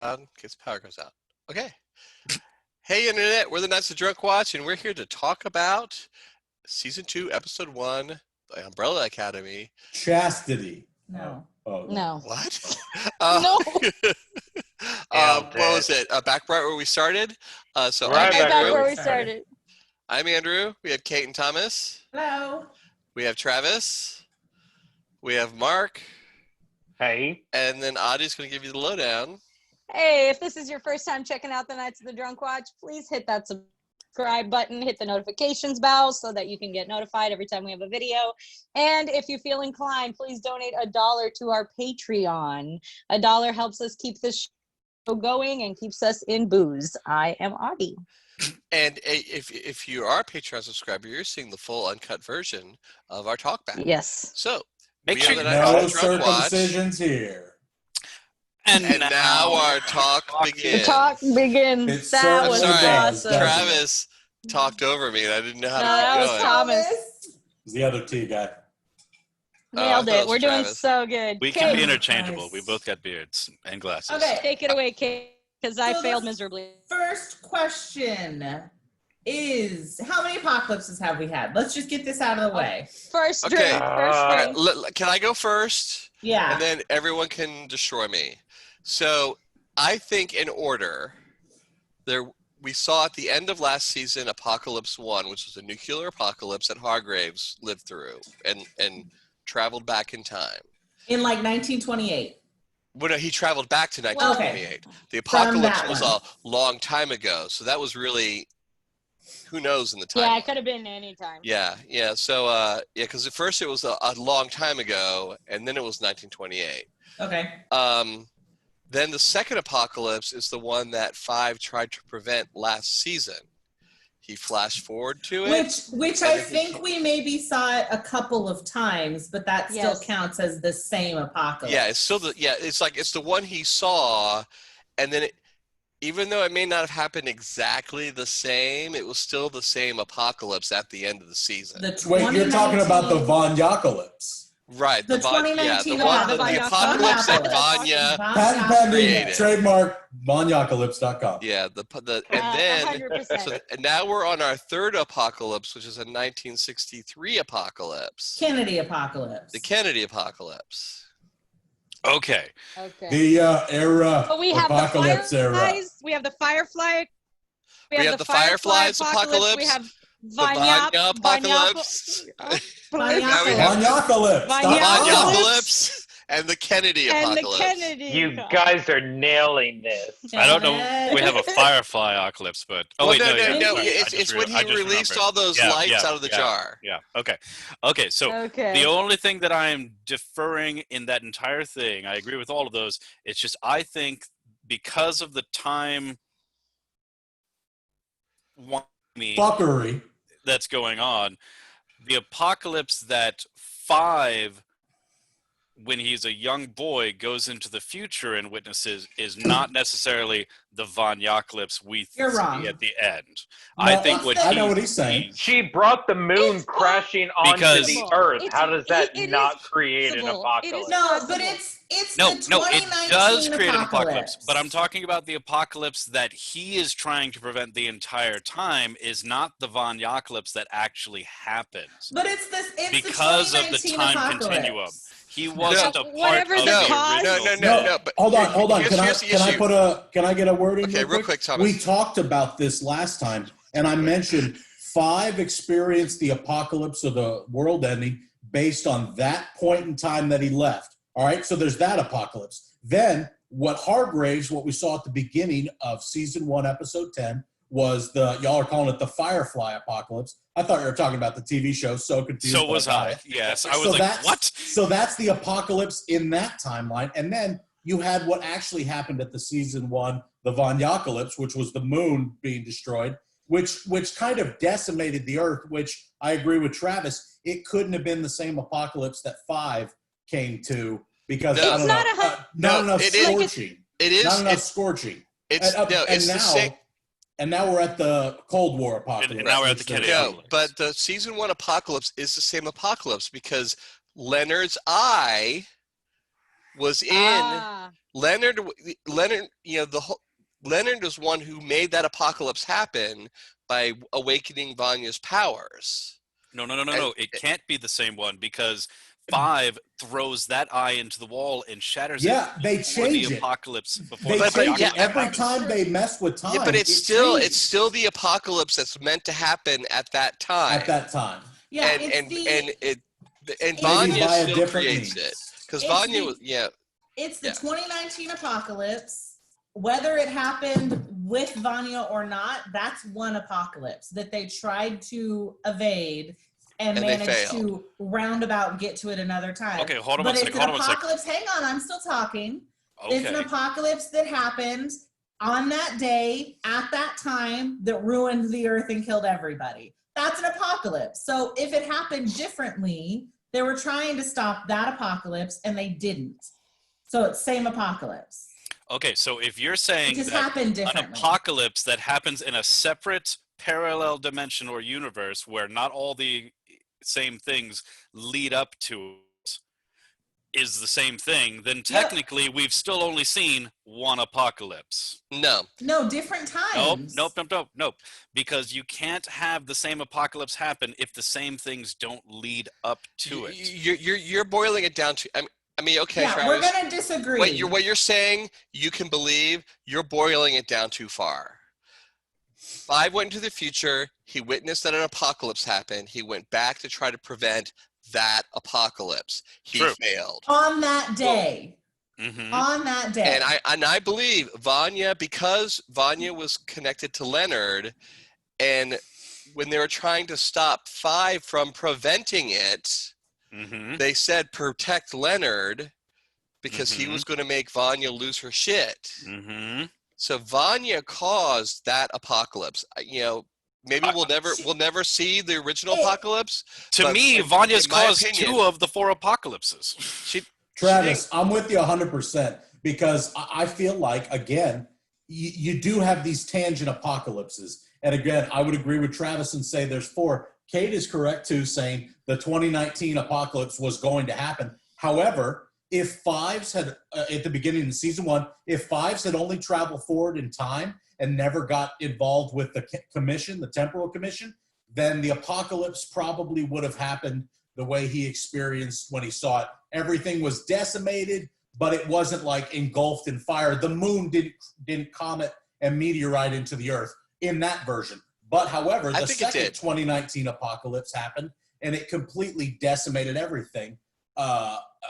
in case power goes out. Okay. Hey, Internet, we're the Knights of Drunk Watch, and we're here to talk about Season 2, Episode 1, The Umbrella Academy. Chastity. No. Oh, No. What? No. What was it? Back right where we started? So Right I'm back Andrew. where we started. I'm Andrew. We have Kate and Thomas. Hello. We have Travis. We have Mark. Hey. And then Audie's going to give you the lowdown. Hey, if this is your first time checking out the Knights of the Drunk Watch, please hit that subscribe button, hit the notifications bell so that you can get notified every time we have a video. And if you feel inclined, please donate $1 to our Patreon. $1 helps us keep this show going and keeps us in booze. I am Audie. And if you are a Patreon subscriber, you're seeing the full uncut version of our talkback. Yes. So Make sure no circumcisions here. And now our talk begins. The talk begins. It That was certainly does, awesome. doesn't it? Travis talked over me, and I didn't know how to that keep was going. Thomas. It's the other T guy. Nailed I thought it. We're was doing Travis. so good. We can be Kate, interchangeable. Nice. We both got beards and glasses. Okay. take it away, Kate, because I So failed the miserably. First question is, how many apocalypses have we had? Let's just get this out of the way. First Okay. drink. First All right, drink. can I go first? Yeah. And then everyone can destroy me. So I think in order, we saw at the end of last season Apocalypse 1, which was a nuclear apocalypse that Hargraves lived through and traveled back in time. In like 1928. Well, no, he traveled back to Okay. 1928. The From apocalypse that was one. a long time ago, so that was really, who knows in the time. Yeah, it could have been any time. Yeah. So, because at first it was a long time ago, and then it was 1928. Okay. Then the second apocalypse is the one that Five tried to prevent last season. He flashed forward to it. Which I think we maybe saw it a couple of times, but that still Yes. counts as the same apocalypse. Yeah, it's still it's the one he saw, and then even though it may not have happened exactly the same, it was still the same apocalypse at the end of the season. Wait, you're talking about the 2019 Vanyacalypse. Right. The the 2019 apocalypse that Vanya. Patent pending, Created. trademark, Vanyacalypse.com. Yeah. And then 100%. and now we're on our third apocalypse, which is a 1963 apocalypse. Kennedy apocalypse. The Kennedy apocalypse. Okay. Okay. The era, But we have apocalypse the era. Fireflies. We have the Firefly. We have the Fireflies apocalypse. We have The Vanya apocalypse. Vanyacalypse. Vanyacalypse. And the Kennedy and the apocalypse. Kennedy. You guys are nailing this. I don't know. We have a Firefly Apocalypse, but No. I It's just when he I just released remembered. all those lights out of the jar. Yeah. Okay. So Okay. the only thing that I am deferring in that entire thing, I agree with all of those. It's just I think because of the time Fuckery. that's going on, the apocalypse that Five, when he's a young boy, goes into the future and witnesses is not necessarily the Vanyacalypse we You're see wrong. at the end. No, I think what I know what he's saying. sees- She brought the moon It's crashing onto Because- the earth. How does that it is not create an possible. apocalypse? It is No, but possible. it's No, the no, it 2019 does create an apocalypse. But I'm talking about the apocalypse that he is trying to prevent the entire time is not the Vanyacalypse that actually happens. But it's Because the of the 2019 time apocalypse. continuum. He wasn't a part Whatever of the the cause- original. No, but Hold on. here's the issue. Can I get a word in? Okay, real quick, Thomas. We talked about this last time, and I mentioned Five experienced the apocalypse of the world ending based on that point in time that he left. All right, so there's that apocalypse. Then what we saw at the beginning of season 1, episode 10, was y'all are calling it the Firefly Apocalypse. I thought you were talking about the TV show. So confused. So was by I. it. Yes, I was like, what? So that's the apocalypse in that timeline. And then you had what actually happened at the season 1, the Vanyacalypse, which was the moon being destroyed, which kind of decimated the earth, which I agree with Travis. It couldn't have been the same apocalypse that Five came to because No. I don't It's know, not enough it is- scorching. It is. Not enough scorching. It's the same. And now we're at the Cold War apocalypse. And now we're at the Kennedy No, apocalypse. but the season 1 apocalypse is the same apocalypse because Leonard's eye was in Leonard, Leonard is one who made that apocalypse happen by awakening Vanya's powers. No. It can't be the same one because 5 throws that eye into the wall and shatters it. They before change the it. apocalypse. Before They the change it apocalypse every happens. time they mess with time. Yeah, but it's changes still the apocalypse that's meant to happen at that time. at that time. Yeah, and Maybe Vanya via still different creates means. it because It's Vanya the- was it's the Yeah. 2019 apocalypse. Whether it happened with Vanya or not, that's one apocalypse that they tried to evade and And they managed failed. to roundabout get to it another time. Okay, hold on but one it's sec. an Hold on one sec. apocalypse. Hang on, I'm still talking. It's an Okay. apocalypse that happened on that day at that time that ruined the earth and killed everybody. That's an apocalypse. So if it happened differently, they were trying to stop that apocalypse and they didn't. So it's same apocalypse. Okay, so if you're It saying just that happened an differently. apocalypse that happens in a separate parallel dimension or universe where not all the same things lead up to it is the same thing, then technically we've still only seen one apocalypse. no. No, different times. Nope. Because you can't have the same apocalypse happen if the same things don't lead up to it. You're boiling it down to. I mean, okay, Yeah, Travis. we're gonna disagree. What you're saying, you can believe. You're boiling it down too far. 5 went into the future. He witnessed that an apocalypse happened. He went back to try to prevent that apocalypse. He True. failed. On that day. Mm-hmm. On that day. And I believe Vanya, because Vanya was connected to Leonard, and when they were trying to stop 5 from preventing it, Mm-hmm. they said protect Leonard because he Mhm. was going to make Vanya lose her shit. Mm-hmm. So Vanya caused that apocalypse. Maybe we'll never see the original apocalypse. To But me, in Vanya's my caused opinion- 2 of the 4 apocalypses. Travis, I'm with you 100% because I feel like, again, you do have these tangent apocalypses. And again, I would agree with Travis and say there's 4. Kate is correct, too, saying the 2019 apocalypse was going to happen. However, if 5s had, at the beginning of season 1, if 5s had only traveled forward in time and never got involved with the commission, the temporal commission, then the apocalypse probably would have happened the way he experienced when he saw it. Everything was decimated, but it wasn't like engulfed in fire. The moon didn't comet and meteorite into the earth in that version. But however, I the think it second did. 2019 apocalypse happened and it completely decimated everything.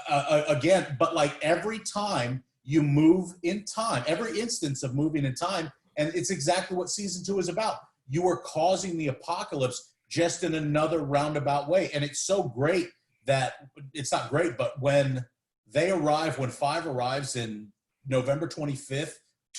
Again, but like every time you move in time, every instance of moving in time, and it's exactly what season 2 is about. You are causing the apocalypse just in another roundabout way. And it's so great that it's not great, but when they arrive, when 5 arrives in November 25th,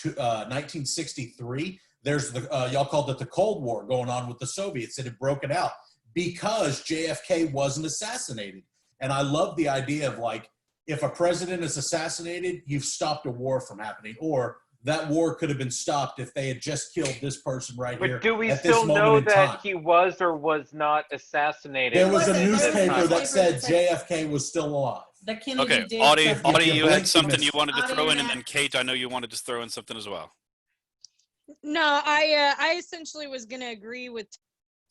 1963, there's the, y'all called it the Cold War going on with the Soviets. It had broken out because JFK wasn't assassinated. And I love the idea of like, if a president is assassinated, you've stopped a war from happening, or that war could have been stopped if they had just killed this person right here. But do we at this still moment know in that time. he was or was not assassinated? There was a There was a newspaper that said newspaper that JFK was still alive. The Kennedy Okay, did Audie, something. Audie, you you blink, had you something miss. you wanted to Audie, throw in, you're and then next. Kate, I know you wanted to throw in something as well. No, I essentially was going to agree with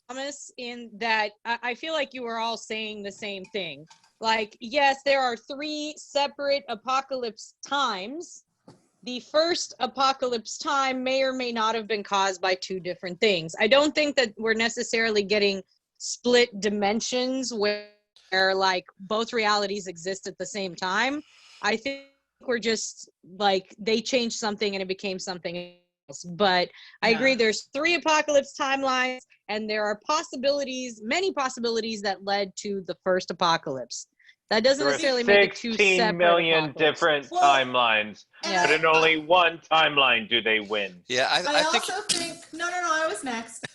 Thomas in that I feel like you were all saying the same thing. Like, yes, there are 3 separate apocalypse times. The first apocalypse time may or may not have been caused by 2 different things. I don't think that we're necessarily getting split dimensions where like both realities exist at the same time. I think we're just like they changed something and it became something else. But I agree, there's 3 apocalypse timelines, and there are possibilities, many possibilities that led to the first apocalypse. That doesn't There are necessarily make it 2 16 separate million apocalypses. different Well, timelines, and but in only one timeline do they win. Yeah, I I think also think no, I was next.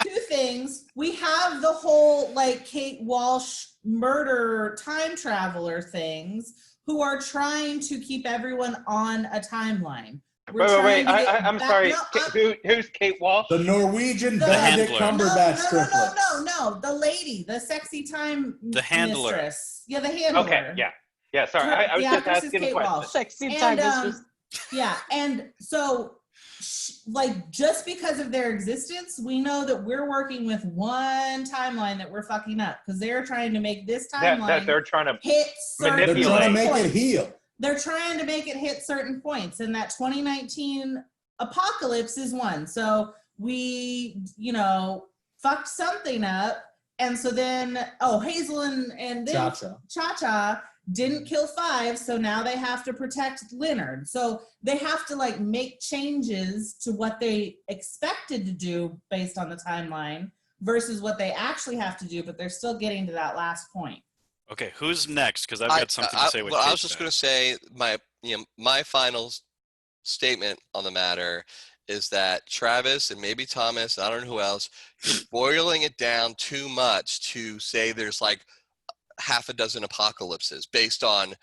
2 things. We have the whole like Kate Walsh murder time traveler things who are trying to keep everyone on a timeline. We're Wait, trying to get I'm back- sorry. No, Who's Kate Walsh? The Norwegian The Benedict handler. Cumberbatch triplets. no, the lady, the sexy time The handler. mistress. Yeah, the handler. Okay, yeah. Yeah, sorry. I was the just actress is asking a Kate question. Walsh. Sexy time mistress. Yeah, and so like just because of their existence, we know that we're working with one timeline that we're fucking up because they're trying to make this timeline That they're trying to hit certain They're trying to make points. it heal. They're trying to make it hit certain points, and that 2019 apocalypse is one. So we, fucked something up, and so then Hazel and then Cha-Cha didn't kill Five, so now they have to protect Leonard. So they have to like make changes to what they expected to do based on the timeline versus what they actually have to do, but they're still getting to that last point. Okay, who's next? Because I've got something to say. Well, I was just going to say my final statement on the matter is that Travis and maybe Thomas, I don't know who else, is boiling it down too much to say there's like half a dozen apocalypses based on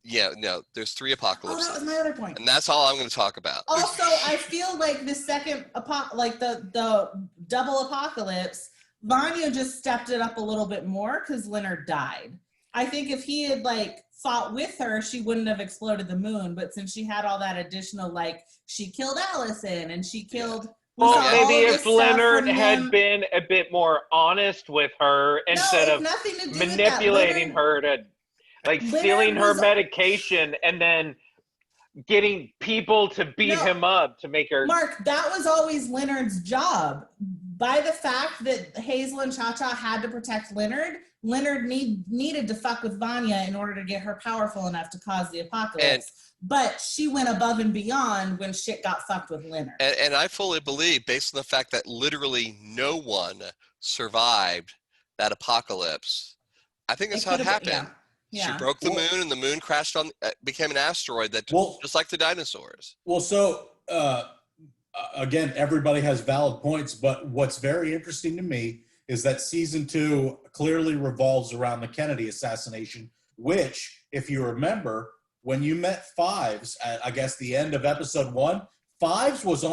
there's 3 apocalypses. Oh, that was my other point. And that's all I'm going to talk about. Also, I feel like the second the double apocalypse, Vanya just stepped it up a little bit more because Leonard died. I think if he had like fought with her, she wouldn't have exploded the moon. But since she had all that additional, like she killed Allison and she killed. Well, maybe if Leonard had been a bit more honest with her instead of manipulating her to, like, stealing her medication and then getting people to beat him up to make her. Mark, that was always Leonard's job. By the fact that Hazel and Cha-Cha had to protect Leonard, Leonard needed to fuck with Vanya in order to get her powerful enough to cause the apocalypse. But she went above and beyond when shit got fucked with Leonard. And I fully believe, based on the fact that literally no one survived that apocalypse, I think that's how it happened. Yeah. She broke the moon, and the moon crashed on, became an asteroid that just like the dinosaurs. Well, so again, everybody has valid points, but what's very interesting to me is that season 2 clearly revolves around the Kennedy assassination, which, if you remember, when you met Fives at, I guess, the end of episode 1, Fives was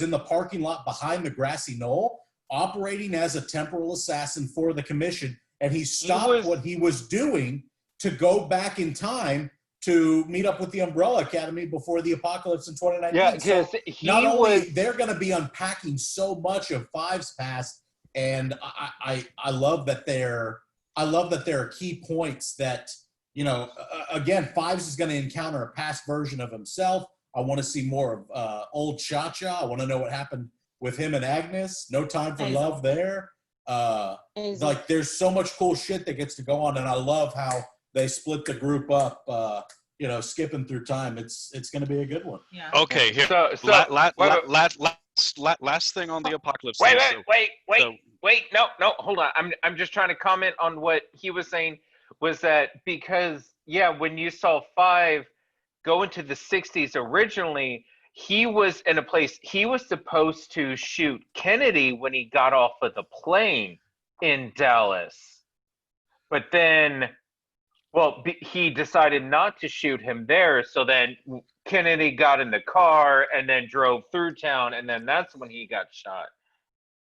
in the parking lot behind the grassy knoll, operating as a temporal assassin for the commission, and he stopped what he was doing to go back in time to meet up with the Umbrella Academy before the apocalypse in 2019. Yeah, because so they're going to be unpacking so much of Five's past, and I love that there are key points that, again, Fives is going to encounter a past version of himself. I want to see more of old Cha-Cha. I want to know what happened with him and Agnes. No time for love there. Like, there's so much cool shit that gets to go on, and I love how they split the group up, skipping through time. It's going to be a good one. Yeah. Okay, here. Last thing on the apocalypse. Wait, no, hold on. I'm just trying to comment on what he was saying, was that because, when you saw Five go into the 60s originally, he was in a place, he was supposed to shoot Kennedy when he got off of the plane in Dallas. But then, he decided not to shoot him there. So then Kennedy got in the car and then drove through town. And then that's when he got shot.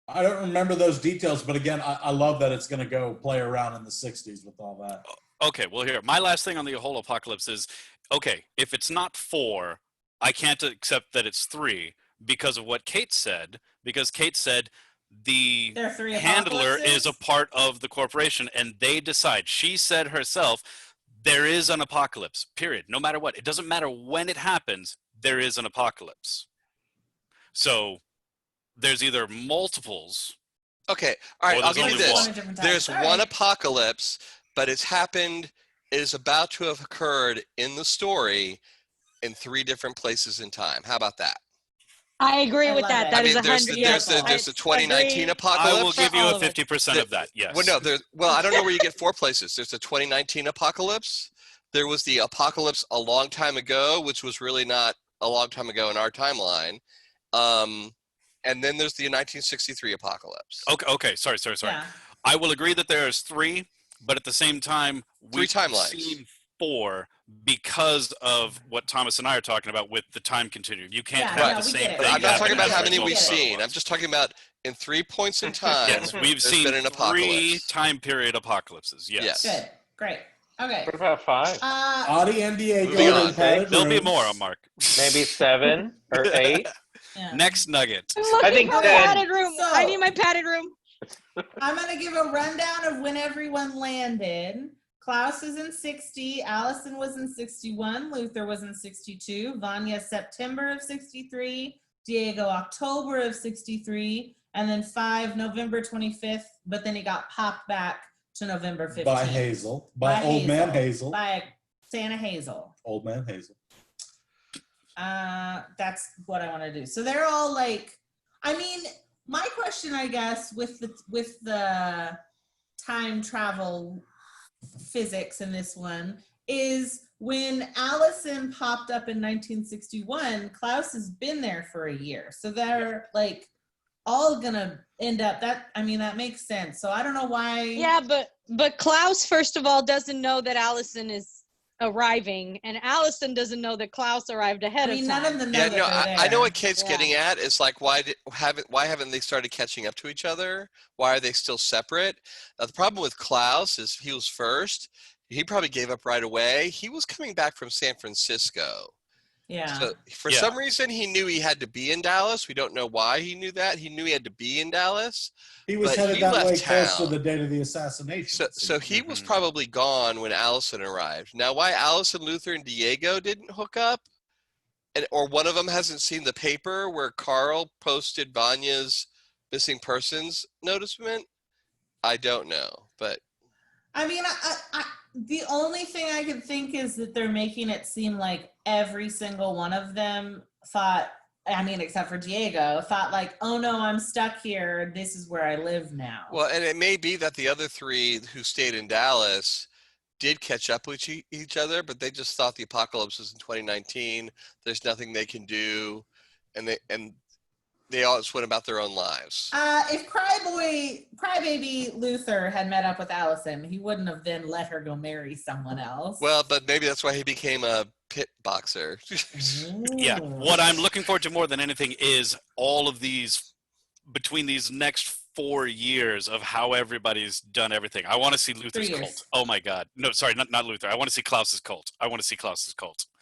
I don't remember those details, but again, I love that it's going to go play around in the 60s with all that. Okay, well, here, my last thing on the whole apocalypse is, okay, if it's not 4, I can't accept that it's 3 because of what Kate said, because Kate said the handler is a part of the corporation and they decide. She said herself, there is an apocalypse, period. No matter what. It doesn't matter when it happens, there is an apocalypse. So there's either multiples. Okay, all right, I'll give you this. One. There's one apocalypse, but it's happened, it is about to have occurred in the story in 3 different places in time. How about that? I agree with that. That is 100. There's the 2019 apocalypse. I will give you a 50% of that. Yes. Well, I don't know where you get 4 places. There's the 2019 apocalypse. There was the apocalypse a long time ago, which was really not a long time ago in our timeline. And then there's the 1963 apocalypse. Okay. Sorry. Yeah. I will agree that there's 3, but at the same time, we've seen 4 because of what Thomas and I are talking about with the time continuum. You can't have the same thing. But I'm not talking about how many we've seen. I'm just talking about in 3 points in time. Yes, we've seen been an 3 time period apocalypses. Yes. Good. Great. Okay. What about 5? Audie and Diego Moving are on. in padded There'll be rooms. more on Mark. Maybe 7 or 8? Yeah. Next nugget. I'm looking think for a then- padded room. So- I need my padded room. I'm going to give a rundown of when everyone landed. Klaus is in 60, Allison was in 61, Luther was in 62, Vanya September of 63, Diego October of 63, and then 5 November 25th, but then he got popped back to November 15th. By Hazel. By old man Hazel. By Santa Hazel. Old man Hazel. That's what I want to do. So they're all like, I mean, my question, I guess, with the time travel physics in this one is when Allison popped up in 1961, Klaus has been there for a year. So they're like all gonna end up that makes sense. So I don't know why. Yeah, but Klaus, first of all, doesn't know that Allison is arriving, and Allison doesn't know that Klaus arrived ahead of time. None of them know Yeah, that no, they're there. I know what Kate's Yeah. getting at. It's like, why haven't they started catching up to each other? Why are they still separate? The problem with Klaus is he was first. He probably gave up right away. He was coming back from San Francisco. Yeah. So for Yeah. some reason, he knew he had to be in Dallas. We don't know why he knew that. He knew he had to be in Dallas. He was But headed he that way left close to town. the date of the assassination. So he was Mhm. probably gone when Allison arrived. Now, why Allison, Luther, and Diego didn't hook up, or one of them hasn't seen the paper where Carl posted Vanya's missing persons noticement, I don't know. But I mean, I the only thing I could think is that they're making it seem like every single one of them thought, except for Diego, thought like, oh no, I'm stuck here. This is where I live now. well, and it may be that the other three who stayed in Dallas did catch up with each other, but they just thought the apocalypse was in 2019. There's nothing they can do, and they all just went about their own lives. If Crybaby Luther had met up with Allison, he wouldn't have then let her go marry someone else. Well, but maybe that's why he became a pit boxer. Yeah, what I'm looking forward to more than anything is all of these, between these next 4 years of how everybody's done everything. I want to see Luther's 3 years. cult. Oh my God. No, sorry, not Luther. I want to see Klaus's cult.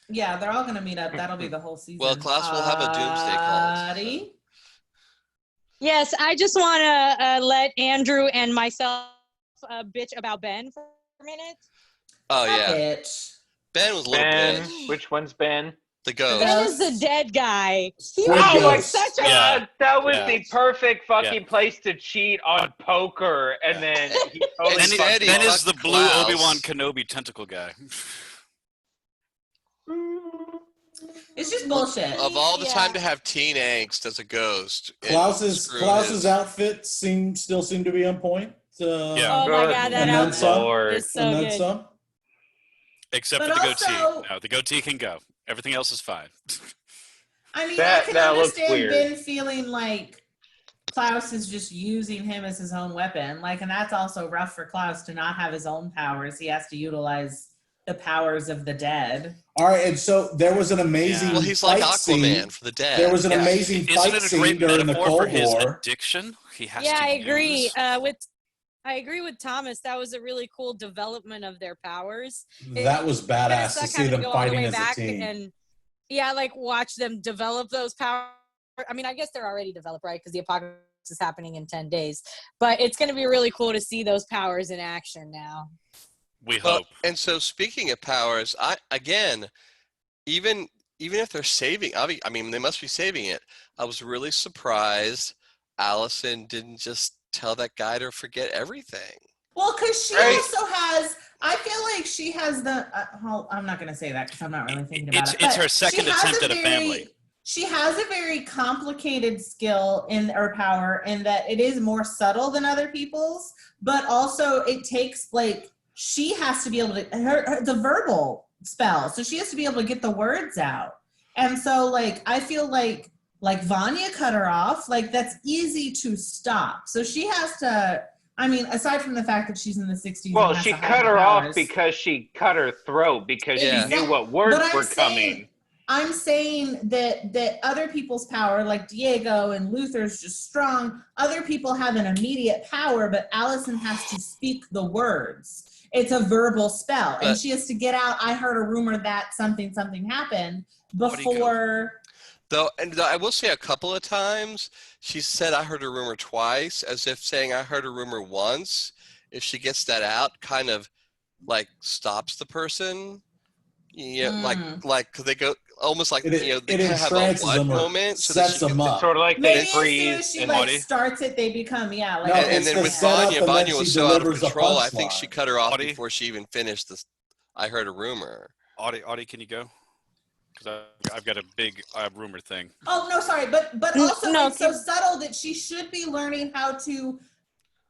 Yeah, they're all gonna meet up. That'll be the whole season. Well, Klaus will have a doomsday cult. Audie? Yes, I just want to let Andrew and myself bitch about Ben for a minute. Oh yeah, Bitch. Ben was a little Ben, bitch. which one's Ben? The ghost. Ben is the dead guy. He Squid was Ghost. such a Yeah. That was Yeah. the perfect fucking place to cheat on poker, and then he totally And fucked he Ben up. is the blue Klaus. Obi-Wan Kenobi tentacle guy. It's just bullshit. Of all the Yeah. time to have teen angst as a ghost, it Klaus's screwed his- outfit still seem to be on point. Yeah. Oh my God, that And then outfit some. Lord. is so and then good. some. Except But for the goatee. also- No, the goatee can go. Everything else is fine. I mean, That- I can that looks understand weird. Ben feeling like Klaus is just using him as his own weapon. Like, and that's also rough for Klaus to not have his own powers. He has to utilize the powers of the dead. All right, and so there was an amazing Well, he's like fight Aquaman scene. for the dead. There was an Yeah. amazing Isn't fight it a scene great during the metaphor for Cold his War. addiction? He has Yeah, to I agree. use? I agree with Thomas. That was a really cool development of their powers. That was Kinda badass to suck see having them go all the fighting way as a back team. and like watch them develop those powers. I mean, I guess they're already developed, right? Because the apocalypse is happening in 10 days. But it's going to be really cool to see those powers in action now. We Well, hope. and so speaking of powers, even if they're saving, I mean, they must be saving it. I was really surprised Allison didn't just tell that guy to forget everything. Well, because she Right. also has, I feel like she has the, I'm not going to say that because I'm not really thinking about it. It's but her second she has attempt at a family. She has a very complicated skill in her power in that it is more subtle than other people's, but also it takes she has to be able to, the verbal spell. So she has to be able to get the words out. And so I feel like Vanya cut her off, that's easy to stop. So she has to, I mean, aside from the fact that she's in the 60s. Well, and has she to hide cut her her off powers. because she cut her throat because Yeah. she knew what words But were coming. I'm saying that other people's power, like Diego and Luther's just strong. Other people have an immediate power, but Allison has to speak the words. It's a verbal spell, and But- she has to get out. I heard a rumor that something happened before. Though I will say a couple of times she said I heard a rumor twice, as if saying I heard a rumor once. If she gets that out, kind of like stops the person. Like because they go almost like they It kind of have a entrances what them or moment, so sets that she them can, up. Sort of like Maybe they as soon freeze as she and like starts it, they become No, and it's then the with setup, and then Vanya she was so out of delivers a control. I think she punchline. cut her off Audie? before she even finished this. I heard a rumor. Audie, can you go? Because I've got a big rumor thing. Oh no, sorry, but also No, it's so subtle that she should be learning how to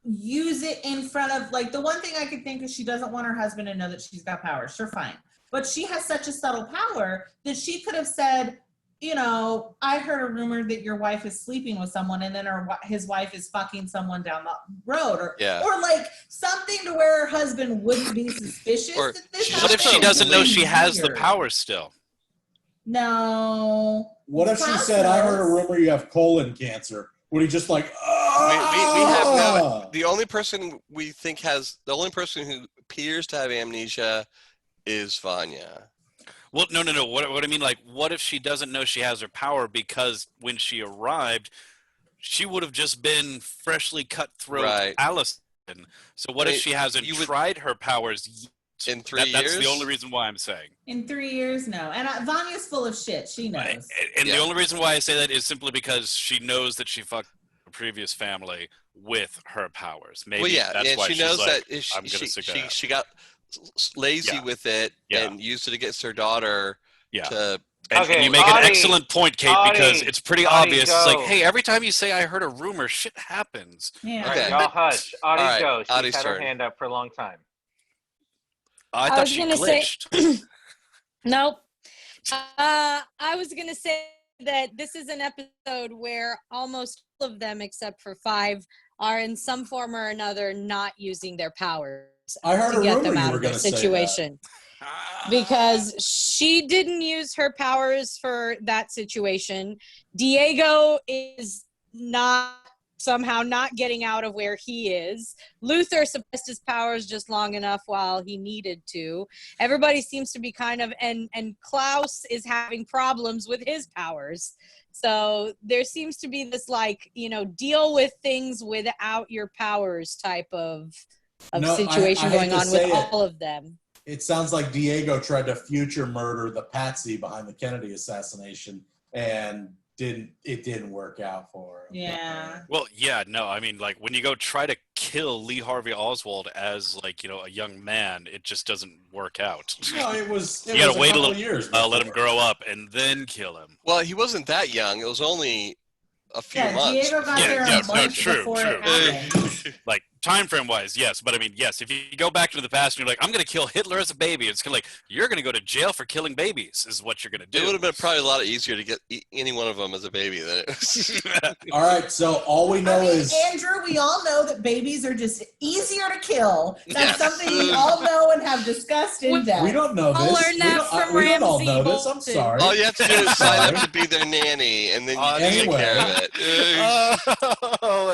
use it in front of, like, the one thing I could think is she doesn't want her husband to know that she's got power. Sure, fine. But she has such a subtle power that she could have said, you know, I heard a rumor that your wife is sleeping with someone, and then his wife is fucking someone down the road, or like something to where her husband wouldn't be suspicious. Or that this What if she happened. doesn't know she Really has the weird. power still? No. What if she Klaus said, I heard a knows. rumor you have colon cancer? Would he just like, We have "Ah!" the only person we think has the only person who appears to have amnesia is Vanya. Well, no. What I mean, like, what if she doesn't know she has her power because when she arrived, she would have just been freshly cut throat Right. Allison. So what I if mean, she hasn't you would- tried her powers yet? In 3 years. That's the only reason why I'm saying. In 3 years, no. And Vanya's full of shit. She knows. And Yeah. the only reason why I say that is simply because she knows that she fucked her previous family with her powers. Maybe Well, yeah, that's and why she she's knows like, that I'm gonna stick that out. she got lazy Yeah. with it Yeah. and used it against her daughter. Yeah. To And Okay, you make Audie, an excellent point, Kate, because Audie, it's pretty Audie, obvious. It's like, go. hey, every time you say I heard a rumor, shit happens. Yeah. Okay. Y'all hush. Audie, right, go. She's Audie's had her turn. hand up for a long time. I I thought was she gonna say- glitched. Nope. I was going to say that this is an episode where almost all of them, except for 5, are in some form or another not using their powers I heard to a get rumor them you out were of the going to say that. situation. Because she didn't use her powers for that situation. Diego is somehow not getting out of where he is. Luther suppressed his powers just long enough while he needed to. Everybody seems to be kind of, and Klaus is having problems with his powers. So there seems to be this, like, you know, deal with things without your powers type of No, situation I hate going to on with say it. all of them. It sounds like Diego tried to future murder the patsy behind the Kennedy assassination, and it didn't work out for him. Yeah. Well, yeah, no, I mean, like, when you go try to kill Lee Harvey Oswald as, like, you know, a young man, it just doesn't work out. No, it was You gotta a wait a couple little- years. Let him before. grow up and then kill him. Well, he wasn't that young. It was only a few Yeah, months. Diego got Yeah, there yeah, a no, month true, before true. it happened. Like, time frame wise, yes, but I mean, yes, if you go back into the past and you're like, I'm gonna kill Hitler as a baby, it's kind of like, you're gonna go to jail for killing babies, is what you're gonna do. It would have been probably a lot easier to get any one of them as a baby than it was. All right, so all we know I mean, is Andrew, we all know that babies are just easier to kill. That's Yes. something we all know and have discussed in depth. we don't know I'll this. learn that from we don't all Ramsey know this. I'm Bolton. sorry. All you have to do is sign Sorry. up to be their nanny, and then you take Anyway. care of it.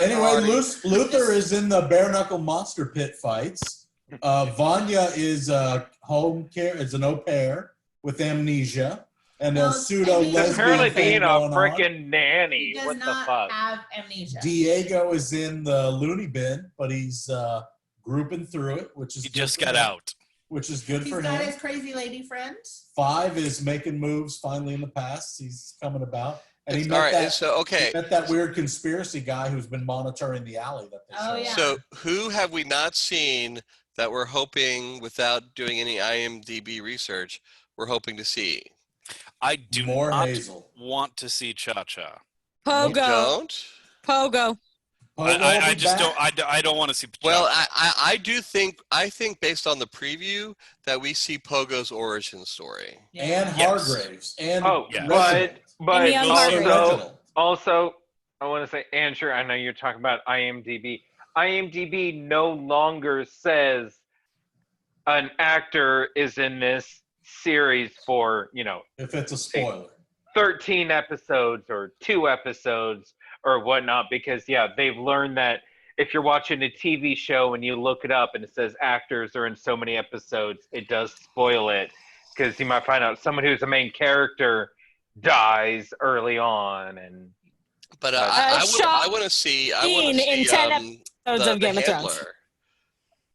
Anyway, Luther is in the bare knuckle monster pit fights. Vanya is home care, is an au pair with amnesia and Well, a pseudo I mean- lesbian Apparently thing being a going on. freaking nanny. He does What the not fuck? have amnesia. Diego is in the loony bin, but he's grouping through it, which is He good just for got him, out. which is good He's for got him. his crazy lady friend. 5 is making moves finally in the past. He's coming about, and he All met right, that. so okay. He met that weird conspiracy guy who's been monitoring the alley that they Oh, showed. yeah. So who have we not seen that we're hoping, without doing any IMDb research, we're hoping to see? I do More not Hazel. want to see Cha-Cha. You Pogo. don't? Pogo. Pogo will I be just back. don't. I don't want to see. Well, Cha-Cha. I do think, based on the preview that we see Pogo's origin story. And Yes. Hargraves and Oh, Yeah. but And young also, Reginald. also, I want to say, Andrew, I know you're talking about IMDb. IMDb no longer says an actor is in this series for, if it's a spoiler. 13 episodes or 2 episodes or whatnot, because they've learned that if you're watching a TV show and you look it up and it says actors are in so many episodes, it does spoil it because you might find out someone who's the main character dies early on. And But Sean I want to see. I Bean want to in see 10 episodes of Game of Thrones. handler.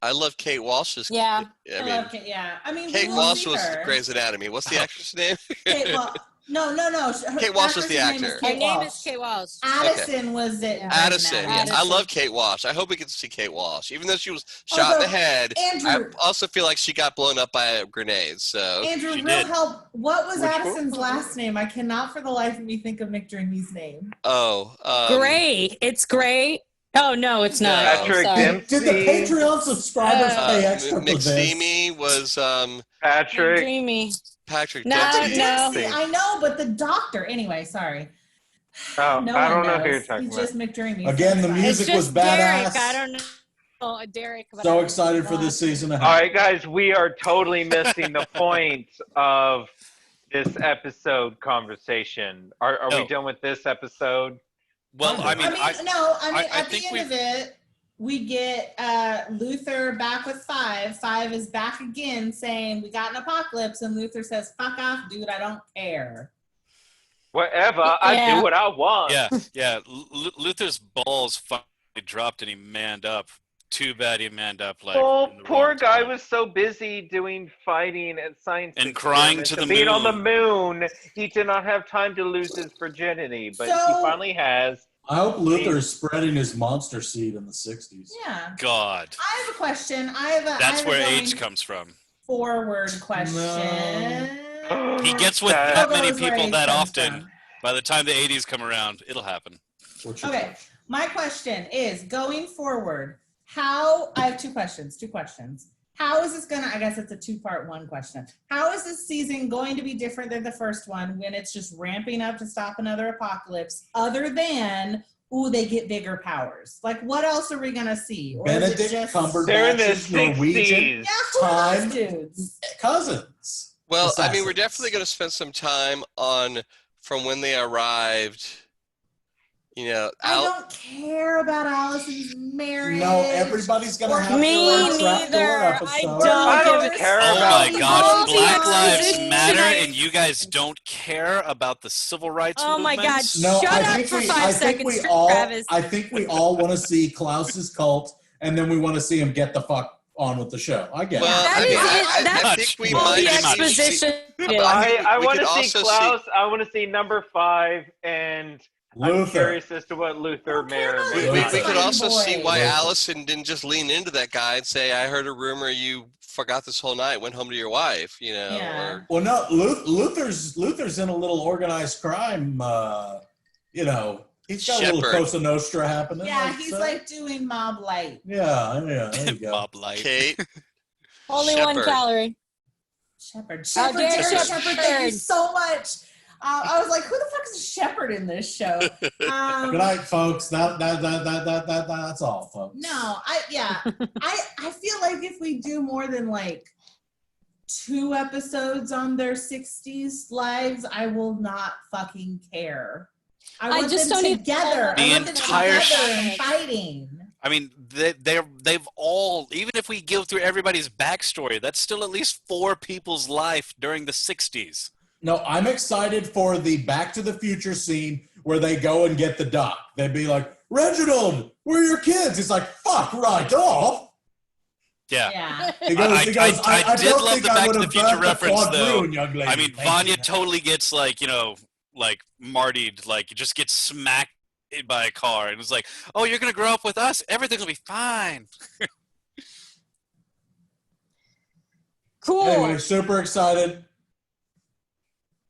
I love Kate Walsh's. Yeah. I I mean, love Kate. Yeah, I mean, Kate we'll Walsh see was her. Grey's Anatomy. What's the actress name? Kate No. Her Kate Walsh is the actress's name actor. is Her Kate name Walsh. is Kate Walsh. Addison was it? Yeah. Addison. Addison. I love Kate Walsh. I hope we get to see Kate Walsh, even though she was shot in the head. Andrew, I also feel like she got blown up by a grenade. So Andrew, She real did. help. What was Which Addison's last name? I cannot for the life of me think of McDreamy's name. Gray. It's Gray. Oh no, it's not. Patrick Sorry. Dempsey. Did the Patreon subscribers pay extra for this? McSteamy was Patrick. Dreamy. Patrick No, Dempsey. no. Dempsey, I know, but the doctor. Anyway, sorry. Oh, No I one don't know who knows. you're talking He's about. just McDreamy. Again, the Sorry. music It's was just Derek. badass. I don't know. Derek. but I So don't excited for know. this season All ahead. right, guys, we are totally missing the point of this episode conversation. Are we No. done with this episode? Well, I mean, I mean, I at the think end of it, we get Luther back with Five. Five is back again saying, we got an apocalypse. And Luther says, fuck off, dude. I don't care. Whatever, I Yeah. do what I want. yeah. Luther's balls finally dropped and he manned up. Too bad he manned up like. Well, in the poor wrong guy time. was so busy doing fighting and science And crying experiments to and the being on the moon. moon. He did not have time to lose his virginity, but he So- finally has. I hope Luther is spreading his monster seed in the 60s. Yeah. God, I have a question. I that's have where a going age comes from. forward question. He gets with That- that many Goes where people age that comes often. from. By the time the 80s come around, it'll happen. What's your Okay. question? My question is, going forward, I have two questions. How is this gonna, I guess it's a two-part one question. How is this season going to be different than the first one when it's just ramping up to stop another apocalypse, other than, ooh, they get bigger powers? Like, what else are we gonna see? Or is it Benedict just, They're in the Cumberbatch's Norwegian 60s. yeah, who time. knows, dudes? cousins. Well, I mean, we're Assassins. definitely going to spend some time on from when they arrived. You know, I don't care about Allison's marriage. No, everybody's gonna have Me their own trapdoor neither. I episode. don't I don't give a- care Oh about my it. gosh, all Black the Lives exposition Matter, tonight- and you guys don't care about the civil rights Oh my God, movements? No, Shut I up think for we, 5 I think seconds, we all, Travis. I think we all want to see Klaus's cult, and then we want to see him get the fuck on with the show. I get well, it. That I is mean, it. I That's think we all might the Pretty much. exposition. I we want could to see also Klaus. I want to see number 5, and I'm Luther. curious as to what Luther Don't may care or about may We not. could Funny also see boy. why Luther. Allison didn't just lean into that guy and say, "I heard a rumor you forgot this whole night, went home to your wife." You know, Yeah. or Well, no, Luther's in a little organized crime. You know, he's got a little Shepherd. Cosa Nostra happening. Yeah, let's he's say. like doing mob light. yeah, there you go. Bob Light. Kate. Only one Shepherd. calorie. Shepherd. How Shepherd, dare Shepherd, Shepherd. Shepherd, thank you so much. I was like, who the fuck is Shepherd in this show? Good night, folks. That's all, folks. No, I feel like if we do more than like 2 episodes on their 60s lives, I will not fucking care. I want just them don't need together. The I want them entire together and fighting. I mean, they've all, even if we go through everybody's backstory, that's still at least 4 people's life during the 60s. No, I'm excited for the Back to the Future scene where they go and get the doc. They'd be like, Reginald, where are your kids? He's like, fuck right off. Yeah. Yeah. He goes, I did don't love think the I Back would to the have Future burnt the reference, though. quadroon, young lady. I mean, Thank Vanya you. totally gets like, Marty'd, like just gets smacked by a car and was like, oh, you're going to grow up with us? Everything will be fine. Cool. Anyway, super excited.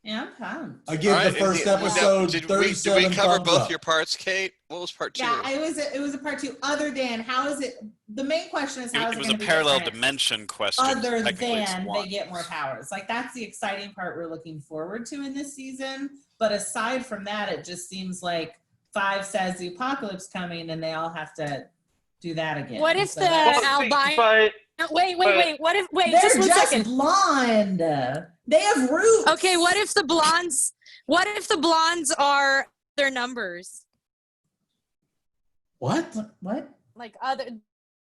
Yeah, I'm pumped. I give All right, the first now, episode did 37 we cover thumbs both up. your parts, Kate? What was part 2? Yeah, it was a part 2. Other than, how is it? The main question is, how is It it was going a to be parallel different dimension question. other Technically, it's than one. they get more powers? Like, that's the exciting part we're looking forward to in this season. But aside from that, it just seems like 5 says the apocalypse coming, and they all have to do that again. What if So the that's- albino? But Wait. What if? Wait, they're just one just second. blonde. They have roots. Okay, what if the blondes? What if the blondes are their numbers? What? What? Like other,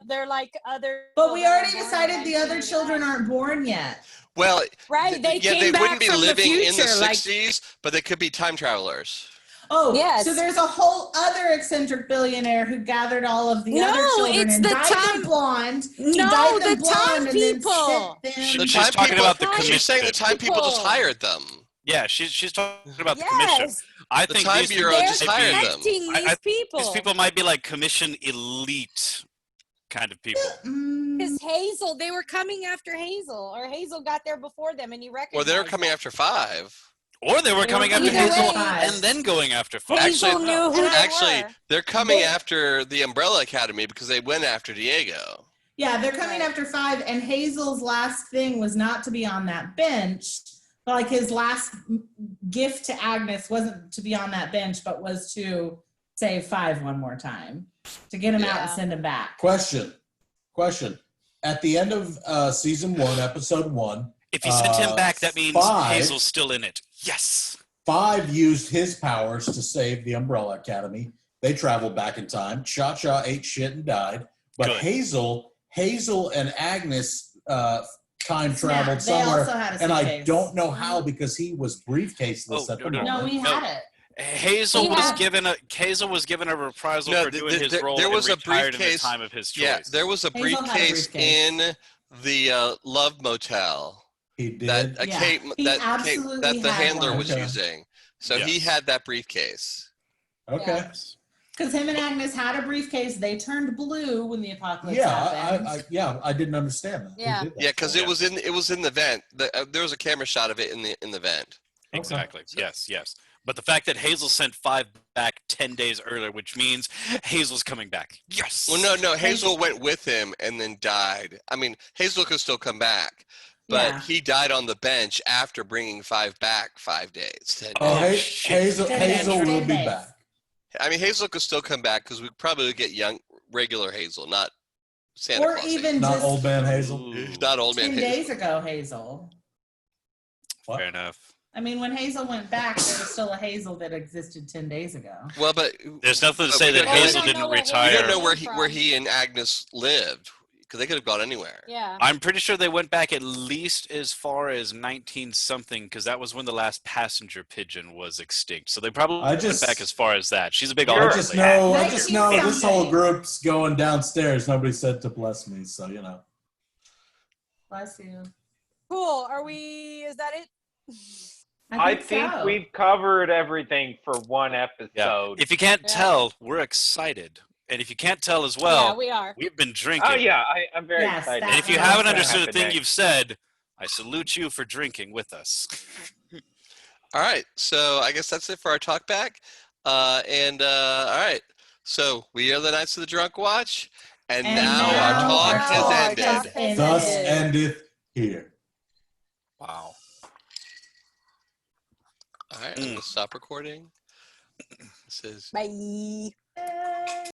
they're like other. But we children already born in decided the other 1989. children aren't born yet. Well, Right, they came wouldn't back be from the living in the future, like- 60s, but they could be time travelers. Oh, Yes. so there's a whole other eccentric billionaire who gathered all of the No, other children it's and the dyed time- them blonde. He No, dyed them the blonde time and then people. sent them. The She's time talking people, about the she's saying the commission. time people just People. hired them. Yeah, she's talking about the commission. Yes, I The think time these bureau people they're just might hired be- them. connecting these I- people. These people might be like commission elite kind of people. Because Hazel, they were coming after Hazel, or Hazel got there before them, and you Or recognized. they're coming after 5. Or they were coming after either Hazel way. and then going after Five. Hazel Actually- knew who they Actually, were. they're coming They- after the Umbrella Academy because they went after Diego. Yeah, they're coming Right. after 5, and Hazel's last thing was not to be on that bench. But like his last gift to Agnes wasn't to be on that bench, but was to save 5 one more time, to get him out and Yeah. send him back. Question. At the end of season 1, episode 1, If you sent him back, that means Five- Hazel's still in it. Yes. 5 used his powers to save the Umbrella Academy. They traveled back in time. Cha-Cha ate shit and died. But Good. Hazel and Agnes time traveled They somewhere. also had a And I suitcase. don't know how because he was briefaceless Oh, at the no, moment. No, he had it. Hazel He was had- given a reprisal No, for doing his role there and was a retired in the briefcase- time of his choice. Yeah, there was a Hazel had a briefcase briefcase. in the Love Motel He did. that Yeah, Kate he that absolutely the had handler one. was Okay. using. So he Yes. had that briefcase. Okay. Yes. Because him and Agnes had a briefcase. They turned blue when the apocalypse happened. I didn't understand that. He Yeah. did that. Yeah, because Yeah. it was in the vent. There was a camera shot of it in the vent. Okay. Exactly. Yes. But the fact that Hazel sent 5 back 10 days earlier, which means Hazel's coming back. Yes. Well, no. Hazel went with him and then died. I mean, Hazel could still come back, but Yeah. he died on the bench after bringing 5 back 5 days. 10 Oh, days. Hazel 10 days. will 10 be days. back. I mean, Hazel could still come back because we probably would get young, regular Hazel, not Santa Or Claus. even Not just old man Hazel. Ooh, Not old man 10 Hazel. days ago, Hazel. What? fair enough. I mean, when Hazel went back, there was still a Hazel that existed 10 days ago. Well, but There's nothing to But say we that don't- Hazel we don't didn't know where we retire. don't know where From. he and Agnes lived because they could have gone anywhere. Yeah. I'm pretty sure they went back at least as far as 19 something because that was when the last passenger pigeon was extinct. So they probably I went just- back as far as that. She's a big You're- I old just lady. know this whole 19-something. group's going downstairs. Nobody said to bless me, so you know. Bless you. Cool. Is that it? I think so. we've covered everything for one Yeah. episode. If you can't Yeah. tell, we're excited. And if you can't tell as well, yeah, we are. we've been drinking. Oh yeah, I'm very Yes, excited. that And if you was haven't gonna understood a happen thing next. you've said, I salute you for drinking with us. All right, so I guess that's it for our talk back. All right, so we are the Knights of the Drunk Watch, and And now now our talk our has talk ended. has ended. Thus endeth here. Wow. All right, I'm gonna stop recording. This is Bye.